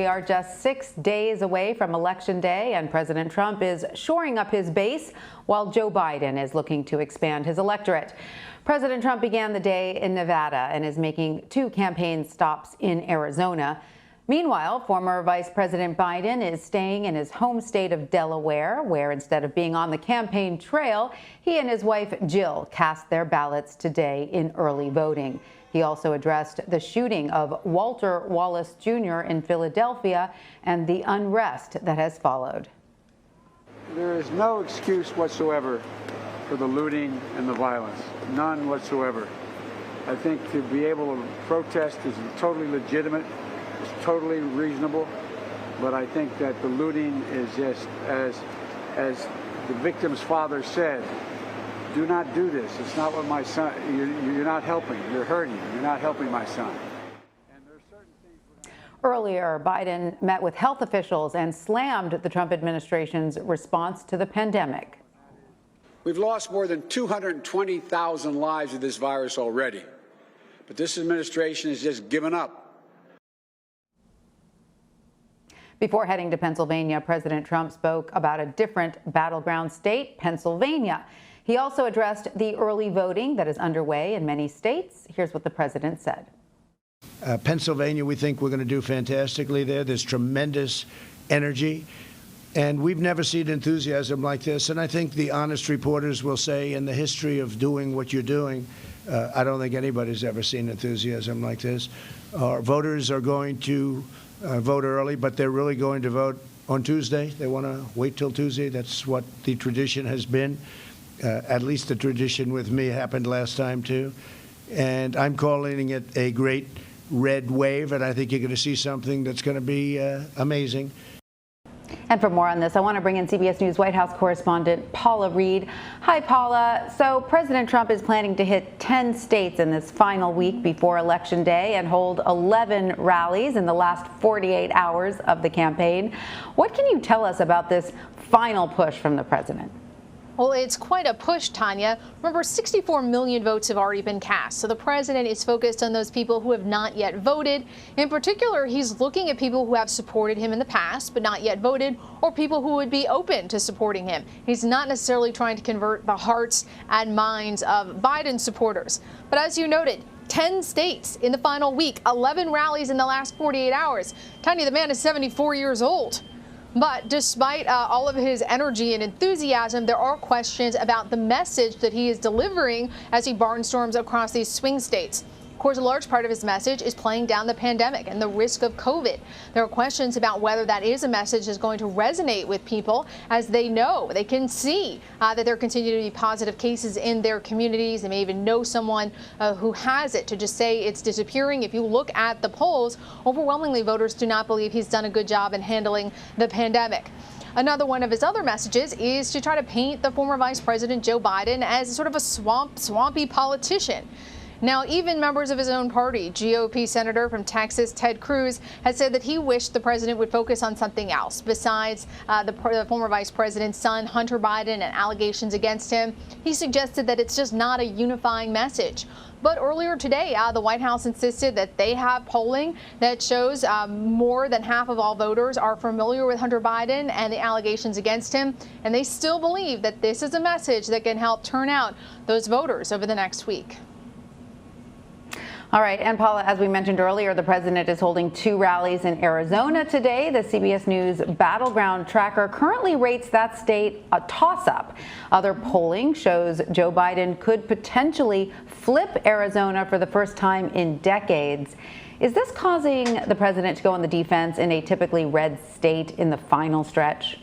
We are just 6 days away from Election Day, and President Trump is shoring up his base while Joe Biden is looking to expand his electorate. President Trump began the day in Nevada and is making 2 campaign stops in Arizona. Meanwhile, former Vice President Biden is staying in his home state of Delaware, where instead of being on the campaign trail, he and his wife Jill cast their ballots today in early voting. He also addressed the shooting of Walter Wallace Jr. in Philadelphia and the unrest that has followed. There is no excuse whatsoever for the looting and the violence, none whatsoever. I think to be able to protest is totally legitimate, it's totally reasonable, but I think that the looting is just, as the victim's father said, do not do this. It's not what my son, you're not helping, you're hurting, you're not helping my son. Earlier, Biden met with health officials and slammed the Trump administration's response to the pandemic. We've lost more than 220,000 lives of this virus already, but this administration has just given up. Before heading to Pennsylvania, President Trump spoke about a different battleground state, Pennsylvania. He also addressed the early voting that is underway in many states. Here's what the president said. Pennsylvania, we think we're going to do fantastically there. There's tremendous energy, and we've never seen enthusiasm like this. And I think the honest reporters will say, in the history of doing what you're doing, I don't think anybody's ever seen enthusiasm like this. Our voters are going to vote early, but they're really going to vote on Tuesday. They want to wait till Tuesday. That's what the tradition has been. At least the tradition with me happened last time, too. And I'm calling it a great red wave, and I think you're going to see something that's going to be amazing. And for more on this, I want to bring in CBS News White House correspondent Paula Reid. Hi, Paula. So President Trump is planning to hit 10 states in this final week before Election Day and hold 11 rallies in the last 48 hours of the campaign. What can you tell us about this final push from the president? Well, it's quite a push, Tanya. Remember, 64 million votes have already been cast, so the president is focused on those people who have not yet voted. In particular, he's looking at people who have supported him in the past but not yet voted, or people who would be open to supporting him. He's not necessarily trying to convert the hearts and minds of Biden supporters. But as you noted, 10 states in the final week, 11 rallies in the last 48 hours. Tanya, the man is 74 years old. But despite all of his energy and enthusiasm, there are questions about the message that he is delivering as he barnstorms across these swing states. Of course, a large part of his message is playing down the pandemic and the risk of COVID. There are questions about whether that is a message that's going to resonate with people, as they know, they can see that there continue to be positive cases in their communities. They may even know someone who has it. To just say it's disappearing, if you look at the polls, overwhelmingly voters do not believe he's done a good job in handling the pandemic. Another one of his other messages is to try to paint the former Vice President Joe Biden as sort of a swampy politician. Now, even members of his own party, GOP Senator from Texas Ted Cruz, has said that he wished the president would focus on something else besides the former vice president's son, Hunter Biden, and allegations against him. He suggested that it's just not a unifying message. But earlier today, the White House insisted that they have polling that shows more than half of all voters are familiar with Hunter Biden and the allegations against him. And they still believe that this is a message that can help turn out those voters over the next week. All right, and Paula, as we mentioned earlier, the president is holding 2 rallies in Arizona today. The CBS News Battleground Tracker currently rates that state a toss-up. Other polling shows Joe Biden could potentially flip Arizona for the first time in decades. Is this causing the president to go on the defense in a typically red state in the final stretch?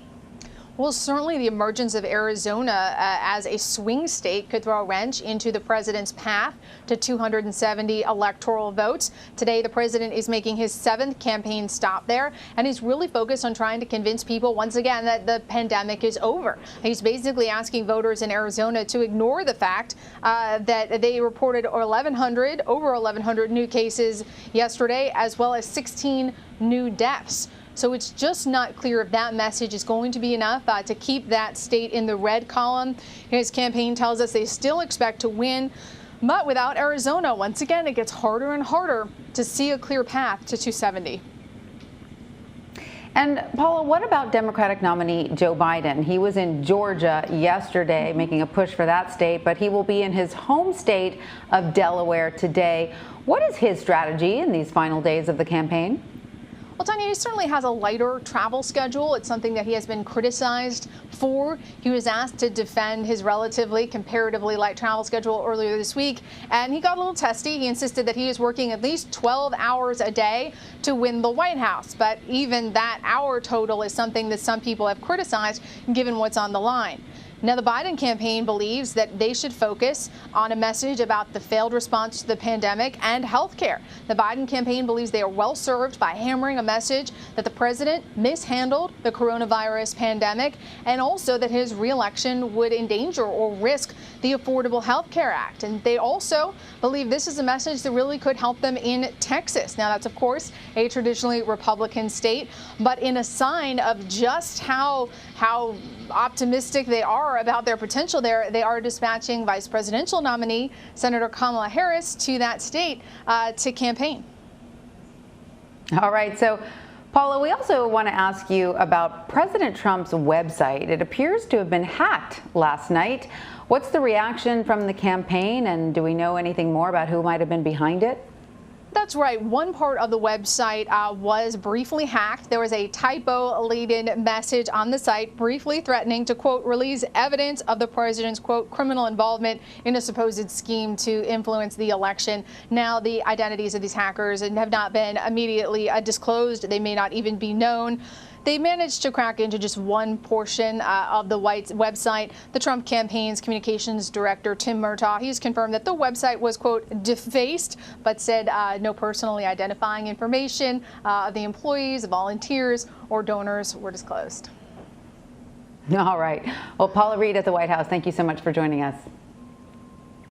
Well, certainly the emergence of Arizona as a swing state could throw a wrench into the president's path to 270 electoral votes. Today, the president is making his 7th campaign stop there, and he's really focused on trying to convince people once again that the pandemic is over. He's basically asking voters in Arizona to ignore the fact that they reported over 1,100 new cases yesterday, as well as 16 new deaths. So it's just not clear if that message is going to be enough to keep that state in the red column. His campaign tells us they still expect to win, but without Arizona, once again, it gets harder and harder to see a clear path to 270. And Paula, what about Democratic nominee Joe Biden? He was in Georgia yesterday making a push for that state, but he will be in his home state of Delaware today. What is his strategy in these final days of the campaign? Well, Tanya, he certainly has a lighter travel schedule. It's something that he has been criticized for. He was asked to defend his comparatively light travel schedule earlier this week, and he got a little testy. He insisted that he is working at least 12 hours a day to win the White House. But even that hour total is something that some people have criticized, given what's on the line. Now, the Biden campaign believes that they should focus on a message about the failed response to the pandemic and health care. The Biden campaign believes they are well served by hammering a message that the president mishandled the coronavirus pandemic and also that his reelection would endanger or risk the Affordable Health Care Act. And they also believe this is a message that really could help them in Texas. Now, that's, of course, a traditionally Republican state, but in a sign of just how optimistic they are about their potential there, they are dispatching vice presidential nominee Senator Kamala Harris to that state to campaign. All right. So, Paula, we also want to ask you about President Trump's website. It appears to have been hacked last night. What's the reaction from the campaign, and do we know anything more about who might have been behind it? That's right. One part of the website was briefly hacked. There was a typo-laden message on the site briefly threatening to, quote, release evidence of the president's, quote, criminal involvement in a supposed scheme to influence the election. Now, the identities of these hackers have not been immediately disclosed. They may not even be known. They managed to crack into just one portion of the website. The Trump campaign's communications director, Tim Murtaugh, he's confirmed that the website was, quote, defaced, but said no personally identifying information of the employees, volunteers, or donors were disclosed. All right. Well, Paula Reid at the White House, thank you so much for joining us.